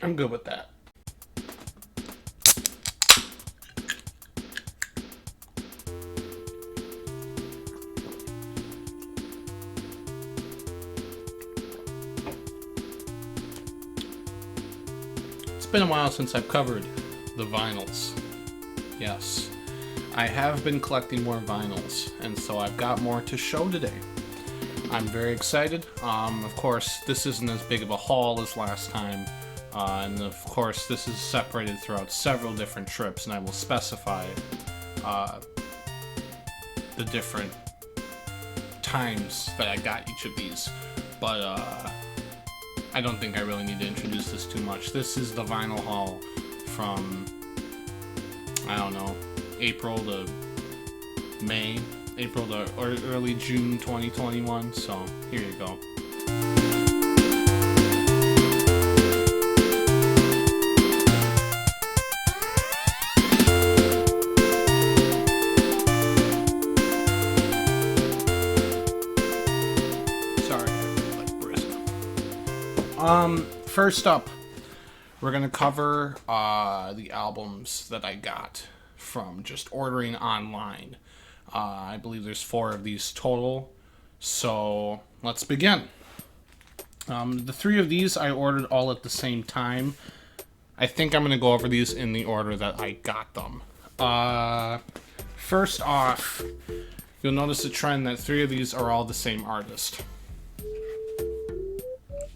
I'm good with that. It's been a while since I've covered the vinyls. Yes, I have been collecting more vinyls, and so I've got more to show today. I'm very excited. Of course, this isn't as big of a haul as last time, and of course, this is separated throughout several different trips, and I will specify the different times that I got each of these. But I don't think I really need to introduce this too much. This is the vinyl haul from, I don't know, April to May, April to or early June 2021. So here you go. Sorry, I like brisk. First up, we're gonna cover the albums that I got from just ordering online. I believe there's 4 of these total, so let's begin. The 3 of these I ordered all at the same time. I think I'm going to go over these in the order that I got them. First off, you'll notice a trend that 3 of these are all the same artist.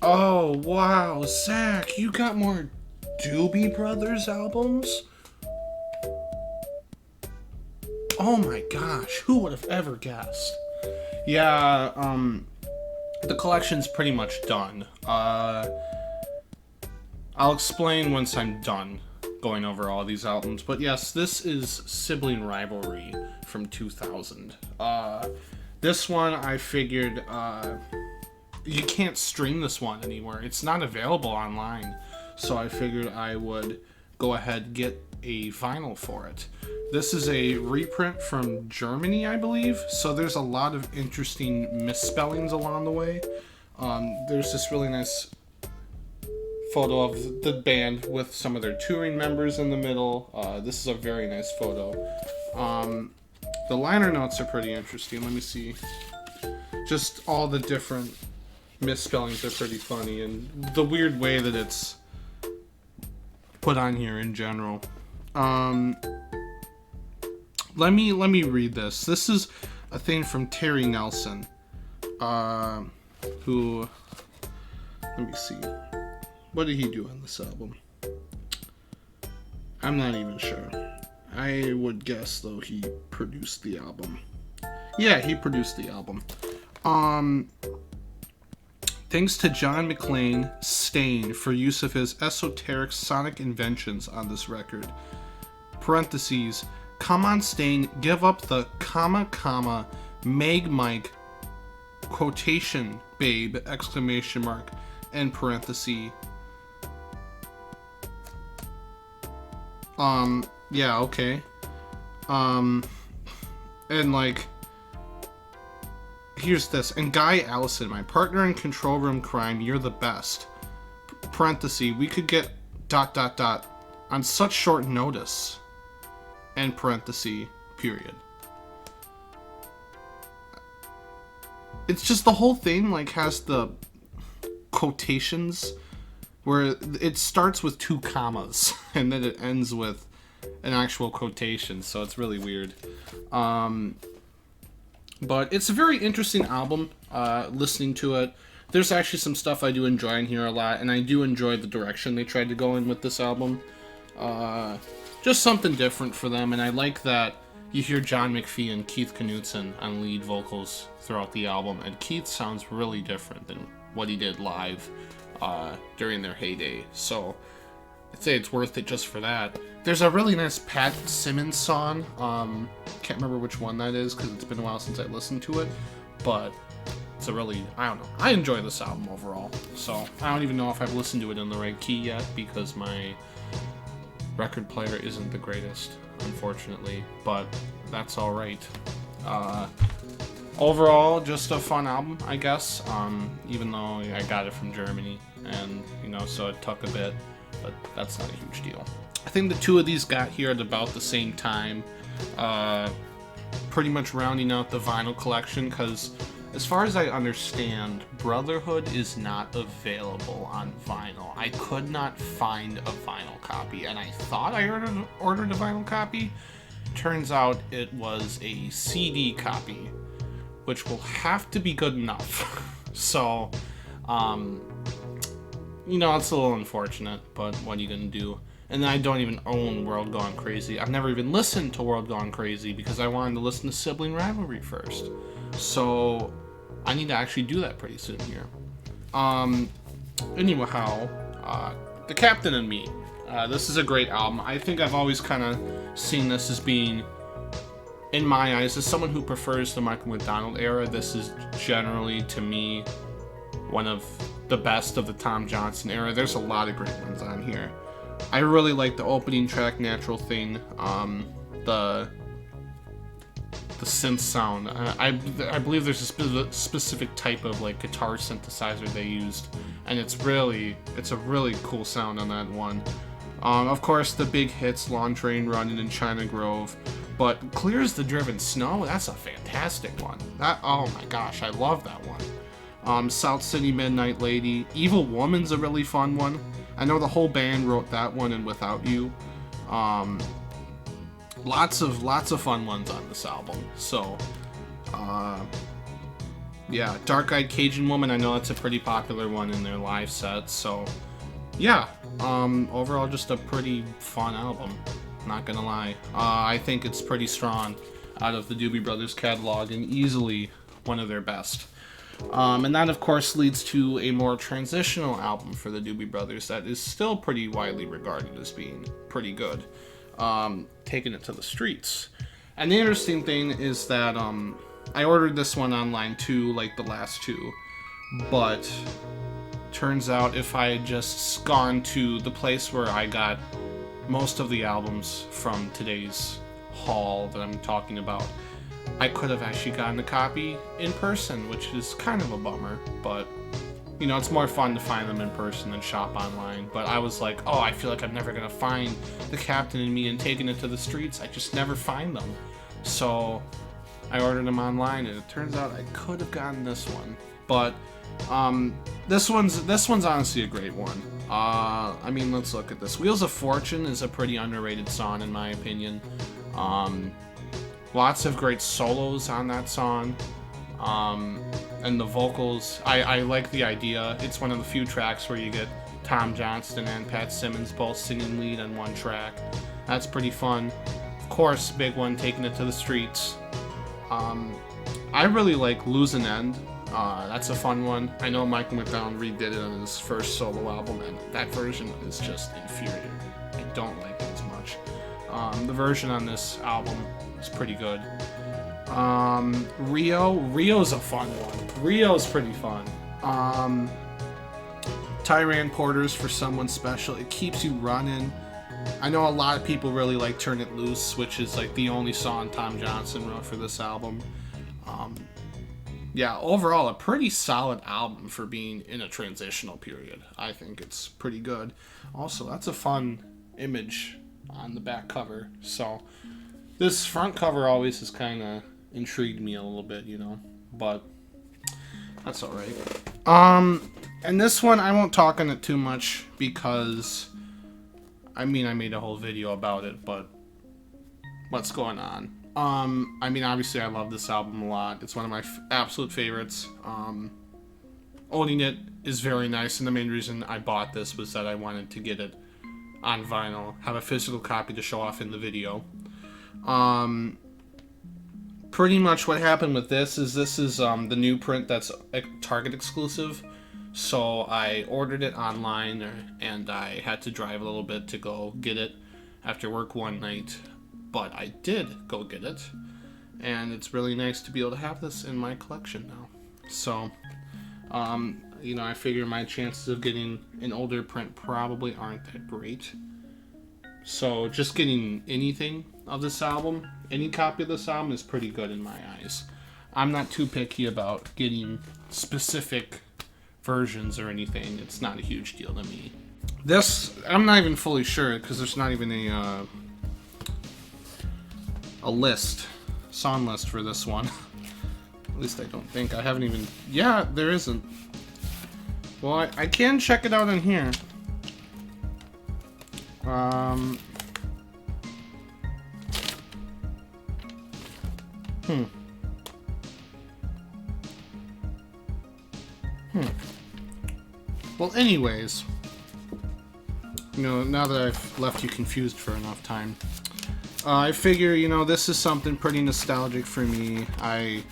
Oh, wow, Zach, you got more Doobie Brothers albums? Oh my gosh, who would have ever guessed? Yeah, the collection's pretty much done. I'll explain once I'm done going over all these albums, but yes, this is Sibling Rivalry from 2000. This one, I figured, you can't stream this one anywhere. It's not available online, so I figured I would go ahead and get a vinyl for it. This is a reprint from Germany, I believe, so there's a lot of interesting misspellings along the way. There's this really nice photo of the band with some of their touring members in the middle. This is a very nice photo. The liner notes are pretty interesting. Let me see. Just all the different misspellings are pretty funny, and the weird way that it's put on here in general. Let me read this. This is a thing from Terry Nelson, who, let me see, what did he do on this album? I'm not even sure. I would guess, though, he produced the album. Yeah, he produced the album. Thanks to John McClane Stain for use of his esoteric sonic inventions on this record. Parentheses, come on Stain, give up the comma, Meg Mike, quotation, babe, exclamation mark, end parenthesis. Yeah, okay. And like, here's this. And Guy Allison, my partner in Control Room Crime, you're the best. Parenthesis, we could get ... on such short notice. End parenthesis, period. It's just the whole thing, like, has the quotations where it starts with 2 commas and then it ends with an actual quotation, so it's really weird. But it's a very interesting album, listening to it. There's actually some stuff I do enjoy in here a lot, and I do enjoy the direction they tried to go in with this album. Just something different for them, and I like that you hear John McPhee and Keith Knudsen on lead vocals throughout the album, and Keith sounds really different than what he did live during their heyday, so I'd say it's worth it just for that. There's a really nice Pat Simmons song, can't remember which one that is because it's been a while since I listened to it, but it's a really, I don't know, I enjoy this album overall, so I don't even know if I've listened to it in the right key yet because my record player isn't the greatest, unfortunately, but that's alright. Overall, just a fun album, I guess, even though I got it from Germany, and, you know, so it took a bit. but that's not a huge deal. I think the two of these got here at about the same time, pretty much rounding out the vinyl collection, because as far as I understand, Brotherhood is not available on vinyl. I could not find a vinyl copy, and I thought I ordered a vinyl copy. Turns out it was a CD copy, which will have to be good enough. So, you know, it's a little unfortunate, but what are you gonna do? And I don't even own World Gone Crazy. I've never even listened to World Gone Crazy because I wanted to listen to Sibling Rivalry first. So I need to actually do that pretty soon here. Anyhow, The Captain and Me. This is a great album. I think I've always kind of seen this as being, in my eyes, as someone who prefers the Michael McDonald era, this is generally, to me, one of the best of the Tom Johnson era. There's a lot of great ones on here. I really like the opening track, Natural Thing. The synth sound. I believe there's a specific type of like guitar synthesizer they used, and it's a really cool sound on that one. Of course, the big hits, Long Train Running and China Grove, but Clear as the Driven Snow, that's a fantastic one. Oh my gosh, I love that one. South City Midnight Lady, Evil Woman's a really fun one. I know the whole band wrote that one and Without You. Lots of fun ones on this album. So, yeah, Dark Eyed Cajun Woman, I know that's a pretty popular one in their live sets. So, yeah, overall just a pretty fun album, not gonna lie. I think it's pretty strong out of the Doobie Brothers catalog and easily one of their best. And that, of course, leads to a more transitional album for the Doobie Brothers that is still pretty widely regarded as being pretty good. Taking It to the Streets. And the interesting thing is that I ordered this one online too, like the last two, but turns out if I had just gone to the place where I got most of the albums from today's haul that I'm talking about, I could have actually gotten a copy in person, which is kind of a bummer, but you know, it's more fun to find them in person than shop online. But I was like, oh, I feel like I'm never gonna find The Captain and Me and Taking It to the Streets. I just never find them. So I ordered them online, and it turns out I could have gotten this one. But this one's honestly a great one. I mean, let's look at this. Wheels of Fortune is a pretty underrated song in my opinion. Lots of great solos on that song. And the vocals, I like the idea. It's one of the few tracks where you get Tom Johnston and Pat Simmons both singing lead on one track. That's pretty fun. Of course, big one, Taking It to the Streets. I really like Lose an End. That's a fun one. I know Michael McDonald redid it on his first solo album, and that version is just inferior. I don't like it as much. The version on this album is pretty good. Rio's a fun one. Rio's pretty fun. Tyran Porter's For Someone Special. It Keeps You Running. I know a lot of people really like Turn It Loose, which is like the only song Tom Johnson wrote for this album. Yeah, overall a pretty solid album for being in a transitional period. I think it's pretty good. Also, that's a fun image on the back cover. So this front cover always has kind of intrigued me a little bit, you know, but that's all right. And this one I won't talk on it too much because I mean I made a whole video about it, but what's going on? I mean, obviously I love this album a lot. It's one of my absolute favorites. Owning it is very nice, and the main reason I bought this was that I wanted to get it on vinyl, have a physical copy to show off in the video. Pretty much what happened with this is the new print that's a Target exclusive. So I ordered it online, and I had to drive a little bit to go get it after work one night. But I did go get it, and it's really nice to be able to have this in my collection now. So, you know, I figure my chances of getting an older print probably aren't that great. So just getting anything of this album, any copy of this album is pretty good in my eyes. I'm not too picky about getting specific versions or anything. It's not a huge deal to me. This, I'm not even fully sure because there's not even a list, song list for this one. At least I don't think. I haven't even... Yeah, there isn't. Well, I can check it out in here. Well, anyways, you know, now that I've left you confused for enough time, I figure, you know, this is something pretty nostalgic for me. I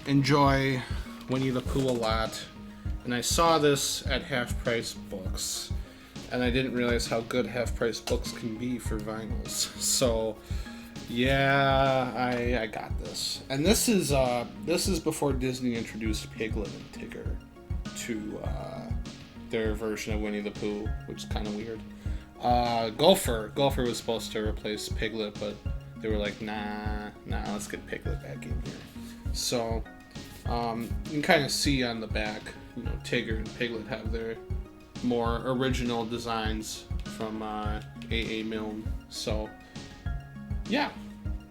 enjoy Winnie the Pooh a lot, and I saw this at Half Price Books, and I didn't realize how good Half Price Books can be for vinyls. So, yeah, I got this. And this is before Disney introduced Piglet and Tigger to their version of Winnie the Pooh, which is kind of weird. Gopher was supposed to replace Piglet, but they were like, nah, let's get Piglet back in here. So, you can kind of see on the back, you know, Tigger and Piglet have their more original designs from A.A. Milne. So, yeah.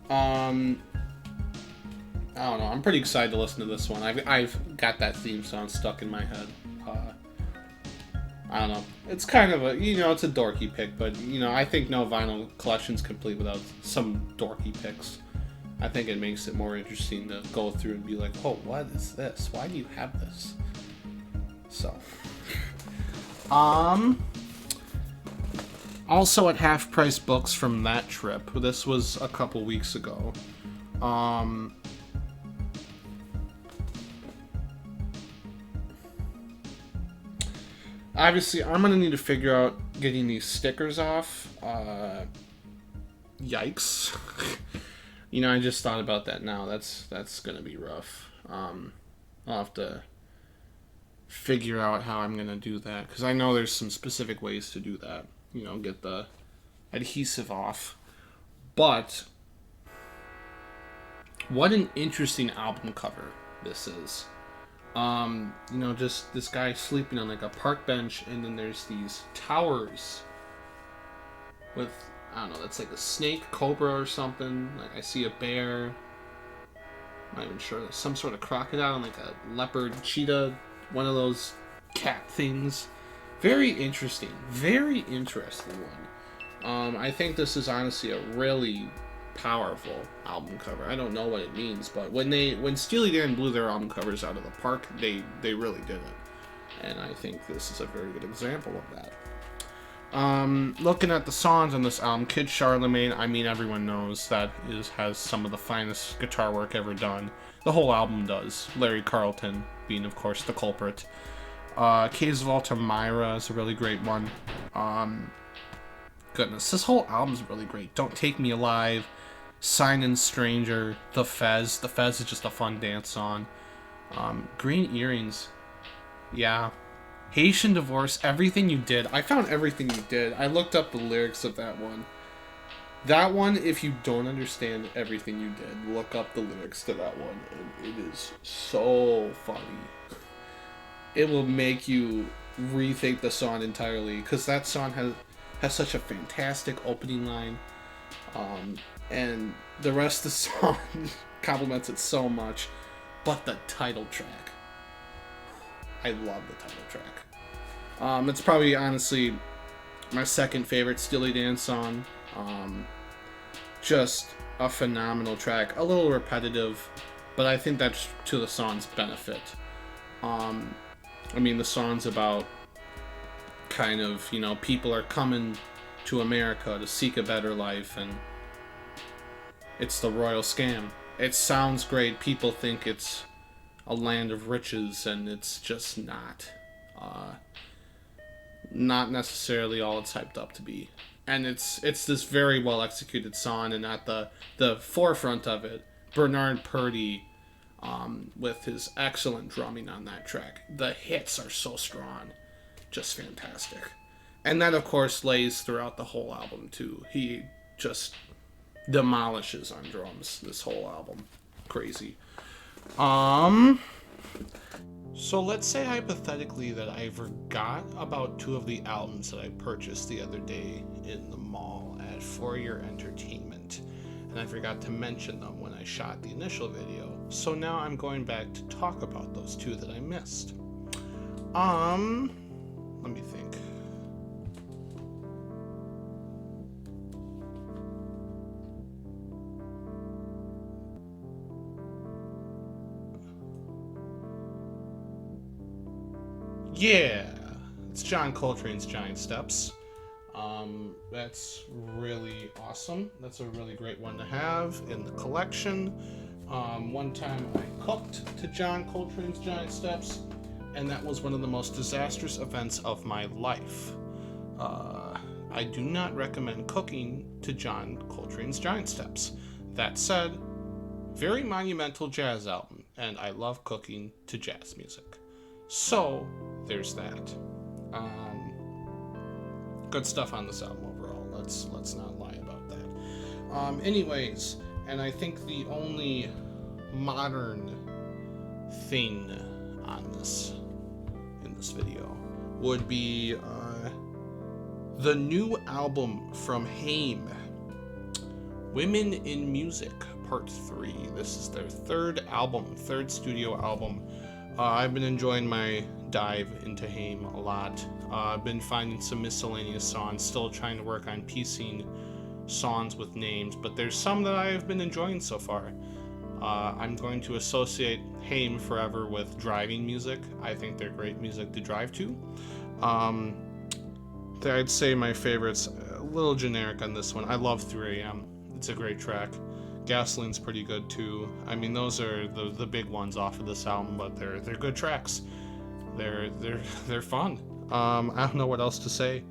I don't know. I'm pretty excited to listen to this one. I've got that theme song stuck in my head. I don't know. It's kind of a, you know, it's a dorky pick, but, you know, I think no vinyl collection's complete without some dorky picks. I think it makes it more interesting to go through and be like, oh, what is this? Why do you have this? So. Also at Half Price Books from that trip, this was a couple weeks ago. Obviously, I'm gonna need to figure out getting these stickers off. Yikes. You know, I just thought about that now. That's gonna be rough. I'll have to figure out how I'm gonna do that, because I know there's some specific ways to do that. You know, get the adhesive off. But what an interesting album cover this is. You know, just this guy sleeping on like a park bench, and then there's these towers with, I don't know, that's like a snake, cobra or something. Like, I see a bear. I'm not even sure. There's some sort of crocodile and like a leopard, cheetah, one of those cat things. Very interesting one. I think this is honestly a really powerful album cover. I don't know what it means, but when Steely Dan blew their album covers out of the park, they really did it. And I think this is a very good example of that. Looking at the songs on this album, Kid Charlemagne, I mean, everyone knows that has some of the finest guitar work ever done. The whole album does. Larry Carlton being, of course, the culprit. Caves of Altamira is a really great one. Goodness, this whole album's really great. Don't Take Me Alive, Sign-In Stranger, The Fez. The Fez is just a fun dance song. Green Earrings. Yeah. Haitian Divorce, Everything You Did. I found Everything You Did. I looked up the lyrics of that one. That one, if you don't understand Everything You Did, look up the lyrics to that one. And it is so funny. It will make you rethink the song entirely, because that song has such a fantastic opening line, and the rest of the song complements it so much. But the title track, I love the title track. It's probably honestly my second favorite Steely Dan song. Just a phenomenal track, a little repetitive, but I think that's to the song's benefit. I mean, the song's about kind of, you know, people are coming to America to seek a better life, and it's the royal scam. It sounds great. People think it's a land of riches, and it's just not. Not necessarily all it's hyped up to be. And it's this very well executed song, and at the forefront of it, Bernard Purdie, with his excellent drumming on that track. The hits are so strong. Just fantastic. And that, of course, lays throughout the whole album, too. He just demolishes on drums this whole album. Crazy. So let's say hypothetically that I forgot about two of the albums that I purchased the other day in the mall at For Your Entertainment, and I forgot to mention them when I shot the initial video. So now I'm going back to talk about those two that I missed. Let me think. Yeah, it's John Coltrane's Giant Steps. That's really awesome. That's a really great one to have in the collection. One time I cooked to John Coltrane's Giant Steps, and that was one of the most disastrous events of my life. I do not recommend cooking to John Coltrane's Giant Steps. That said, very monumental jazz album, and I love cooking to jazz music. So, there's that. Good stuff on this album overall. Let's not lie about that. Anyways, and I think the only modern thing on this in this video would be the new album from Haim, Women in Music Part 3. This is their third studio album. I've been enjoying my dive into Haim a lot. I've been finding some miscellaneous songs, still trying to work on piecing songs with names, but there's some that I've been enjoying so far. I'm going to associate Haim forever with driving music. I think they're great music to drive to. I'd say my favorite's a little generic on this one. I love 3 AM. It's a great track. Gasoline's pretty good too. I mean, those are the big ones off of this album, but they're good tracks. They're fun. I don't know what else to say,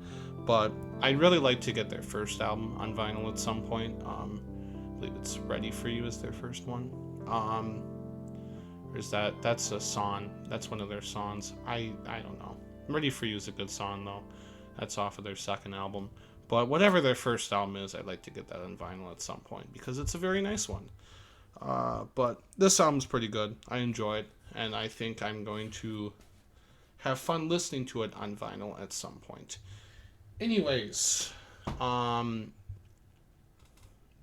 but I'd really like to get their first album on vinyl at some point. I believe it's Ready For You is their first one. That's a song. That's one of their songs. I don't know. Ready For You is a good song though. That's off of their second album. But whatever their first album is, I'd like to get that on vinyl at some point because it's a very nice one. But this album's pretty good. I enjoy it, and I think I'm going to have fun listening to it on vinyl at some point. Anyways,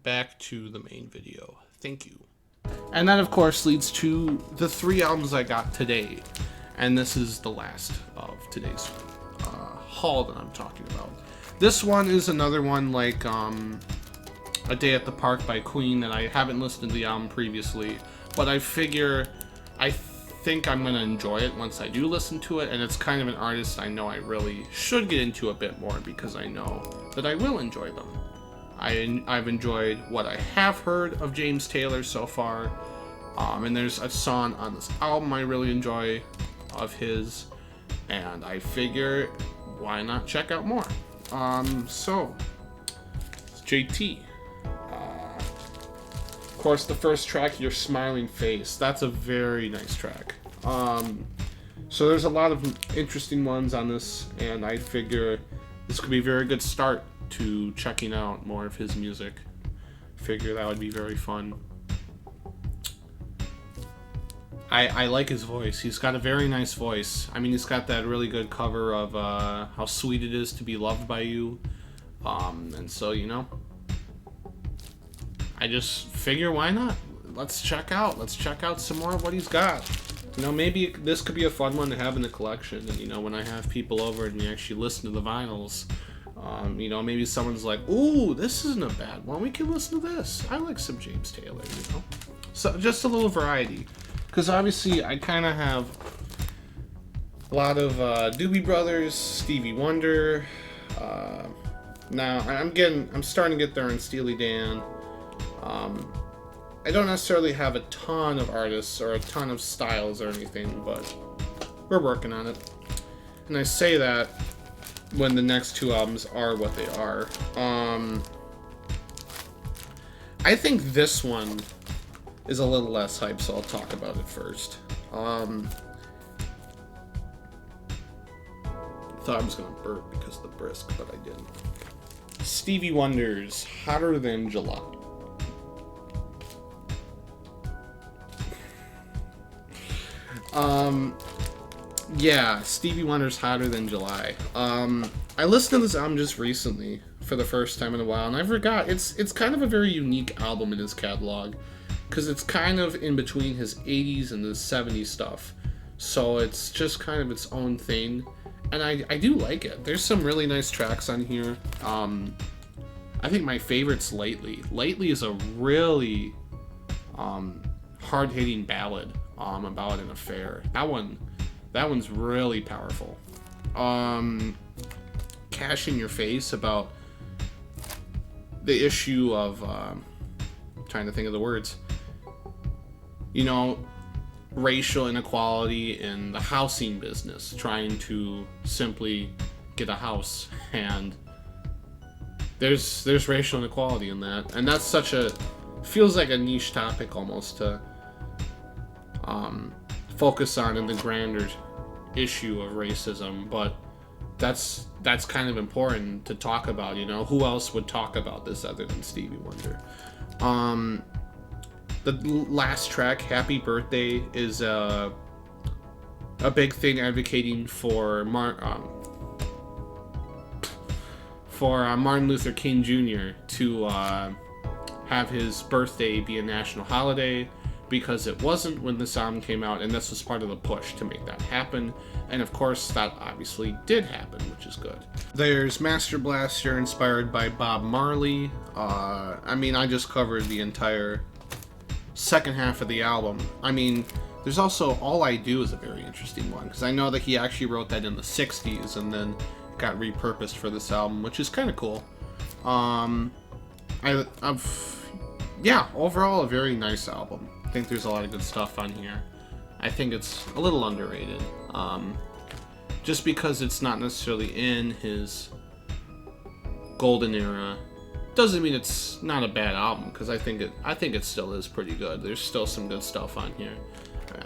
back to the main video. Thank you. And that, of course, leads to the 3 albums I got today. And this is the last of today's haul that I'm talking about. This one is another one like A Day at the Park by Queen that I haven't listened to the album previously, but I think I'm going to enjoy it once I do listen to it, and it's kind of an artist I know I really should get into a bit more because I know that I will enjoy them. I've enjoyed what I have heard of James Taylor so far, and there's a song on this album I really enjoy of his, and I figure why not check out more. So it's JT. Of course, the first track, Your Smiling Face. That's a very nice track. So there's a lot of interesting ones on this, and I figure this could be a very good start to checking out more of his music. Figure that would be very fun. I like his voice. He's got a very nice voice. I mean, he's got that really good cover of How Sweet It Is to Be Loved by You. And so, I just figure why not? Let's check out some more of what he's got. Maybe this could be a fun one to have in the collection. And, when I have people over and we actually listen to the vinyls, maybe someone's like, ooh, this isn't a bad one. We can listen to this. I like some James Taylor, So just a little variety. Because obviously I kind of have a lot of Doobie Brothers, Stevie Wonder. Now I'm starting to get there on Steely Dan. I don't necessarily have a ton of artists or a ton of styles or anything, but we're working on it. And I say that when the next 2 albums are what they are. I think this one is a little less hype, so I'll talk about it first. Thought I was gonna burp because of the brisk, but I didn't. Stevie Wonder's Hotter Than July. Yeah, Stevie Wonder's Hotter Than July. I listened to this album just recently for the first time in a while, and I forgot it's kind of a very unique album in his catalog, because it's kind of in between his 80s and his 70s stuff. So it's just kind of its own thing, and I do like it. There's some really nice tracks on here. I think my favorite's Lately. Lately is a really hard-hitting ballad about an affair. That one's really powerful. Cash in Your Face, about the issue of trying to think of the words. You know, racial inequality in the housing business, trying to simply get a house, and there's racial inequality in that, and that's such a, feels like a niche topic almost to focus on in the grander issue of racism, but that's kind of important to talk about. You know, who else would talk about this other than Stevie Wonder? The last track, Happy Birthday, is a big thing advocating for Martin Luther King Jr. to have his birthday be a national holiday, because it wasn't when this album came out, and this was part of the push to make that happen. And of course, that obviously did happen, which is good. There's Master Blaster, inspired by Bob Marley. I mean, I just covered the entire second half of the album. I mean, there's also All I Do is a very interesting one, because I know that he actually wrote that in the 60s and then got repurposed for this album, which is kind of cool. Yeah, overall a very nice album. I think there's a lot of good stuff on here. I think it's a little underrated. Just because it's not necessarily in his golden era doesn't mean it's not a bad album, because I think it still is pretty good. There's still some good stuff on here.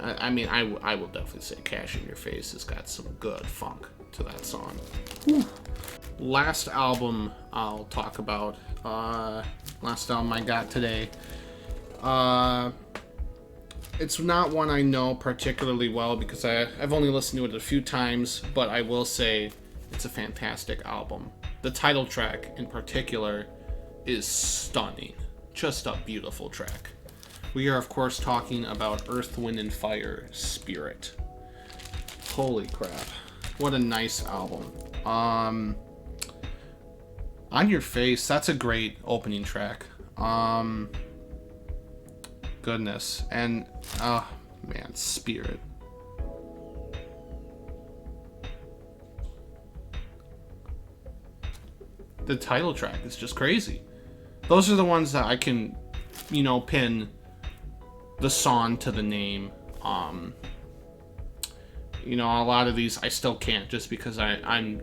I mean, I will definitely say Cash in Your Face has got some good funk to that song. Whew. Last album I'll talk about, last album I got today. It's not one I know particularly well, because I've only listened to it a few times, but I will say it's a fantastic album. The title track in particular is stunning. Just a beautiful track. We are, of course, talking about Earth, Wind, and Fire, Spirit. Holy crap. What a nice album. On Your Face, that's a great opening track. Goodness. And, oh, man, Spirit. The title track is just crazy. Those are the ones that I can, you know, pin the song to the name. You know, a lot of these I still can't, just because I'm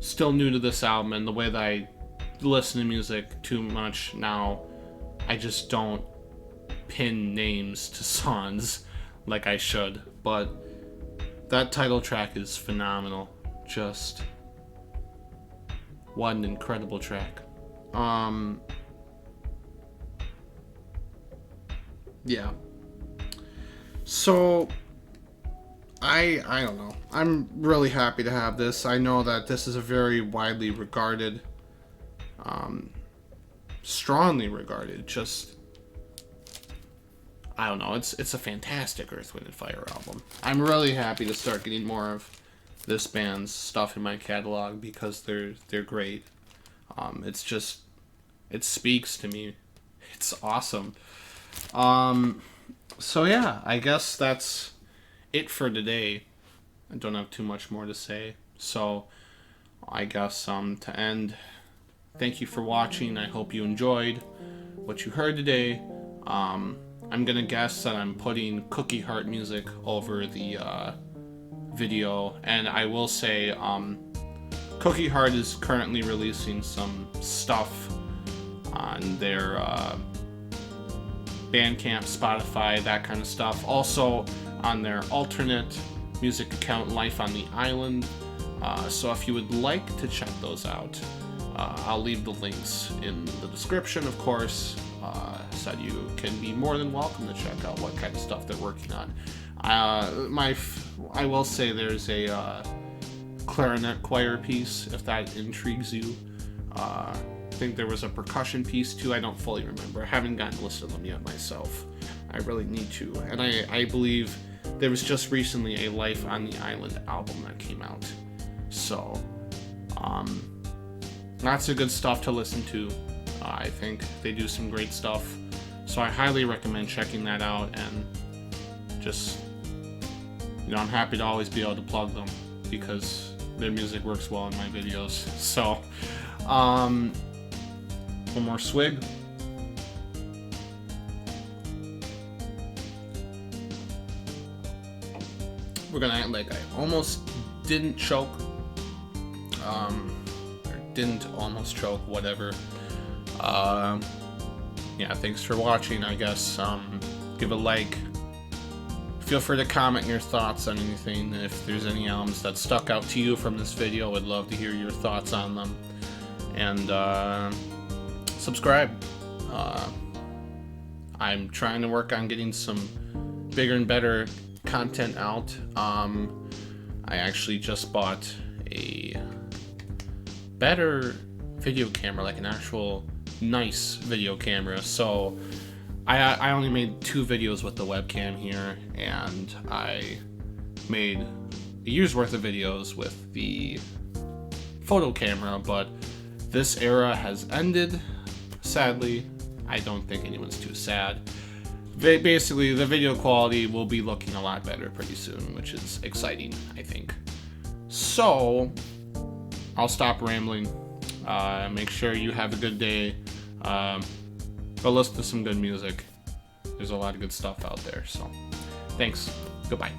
still new to this album, and the way that I listen to music too much now, I just don't pin names to songs like I should. But that title track is phenomenal. Just what an incredible track. Yeah. So I don't know. I'm really happy to have this. I know that this is a very widely regarded, strongly regarded, just, I don't know, it's a fantastic Earth, Wind, and Fire album. I'm really happy to start getting more of this band's stuff in my catalog, because they're great. It's just, it speaks to me. It's awesome. So yeah, I guess that's it for today. I don't have too much more to say. So I guess to end, thank you for watching. I hope you enjoyed what you heard today. I'm gonna guess that I'm putting Cookie Heart music over the video, and I will say Cookie Heart is currently releasing some stuff on their Bandcamp, Spotify, that kind of stuff. Also on their alternate music account, Life on the Island. So if you would like to check those out, I'll leave the links in the description, of course. said you can be more than welcome to check out what kind of stuff they're working on. I will say there's a clarinet choir piece, if that intrigues you. I think there was a percussion piece too. I don't fully remember. I haven't gotten to listen to them yet myself. I really need to. And I believe there was just recently a Life on the Island album that came out. So, lots of good stuff to listen to. I think they do some great stuff. So I highly recommend checking that out, and just, I'm happy to always be able to plug them because their music works well in my videos. So, one more swig. We're gonna act like I almost didn't choke. Or didn't almost choke, whatever. Yeah, thanks for watching, I guess. Give a like. Feel free to comment your thoughts on anything. If there's any albums that stuck out to you from this video, I'd love to hear your thoughts on them. And subscribe. I'm trying to work on getting some bigger and better content out. I actually just bought a better video camera, like an actual nice video camera. So I only made 2 videos with the webcam here, and I made a year's worth of videos with the photo camera, but this era has ended, sadly. I don't think anyone's too sad. Basically, the video quality will be looking a lot better pretty soon, which is exciting, I think. So, I'll stop rambling. Make sure you have a good day. Go listen to some good music. There's a lot of good stuff out there, so thanks. Goodbye.